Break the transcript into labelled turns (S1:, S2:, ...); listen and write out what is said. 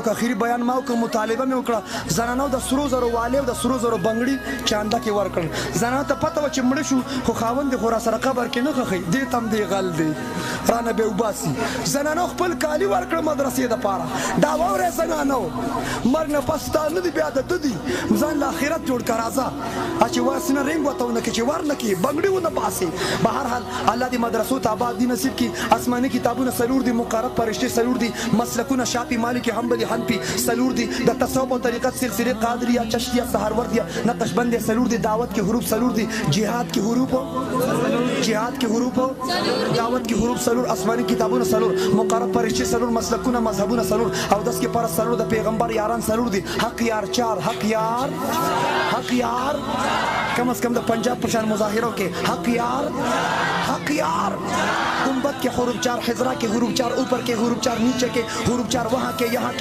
S1: بیان وکړ اخیری بیان ما وکړ مطالبه مې وکړه زنانو د سرو زرو والي او د سرو زرو بنګړي چانده کې ورکړل زنانو ته پته و چې مړ شو خو خاوند خو را سره قبر کې نه خخي دې تم دې غل دی رانه به وباسي زنانو خپل کالی ورکړ مدرسې د پاره دا وره زنانو مرګ نه پستا نه دی بیا د ددي ځان له آخرت جوړ کړه راځه چې واسنه رنګ وتاونه کې چې ورنه کې بنګړي ونه پاسي بهر حال الله دې مدرسو ته آباد دي نصیب کی آسماني کتابونه سلور دي مقرب فرشتي سلور دي مسلکونه شافعي مالکي حنبلي حنفي سلور دي د تصوف او طریقت سلسله قادریه چشتیه سهروردیه نقشبند سلور دي دعوت کې حروف سلور دي جهاد کې حروف دعوت کې حروف سلور آسماني کتابونه سلور مقرب فرشتي سلور مسلکونه مذهبونه سلور او داس کې پر سلور د پیغمبر یاران سلور دي حق یار چار حق یار کم از کم د پنجاب پرشان مظاهروں کے حق یار گنبد کے حروف 4 حجرہ کے حروف 4 اوپر کے حروف 4 نیچے کے حروف 4 وہاں کے یہاں کے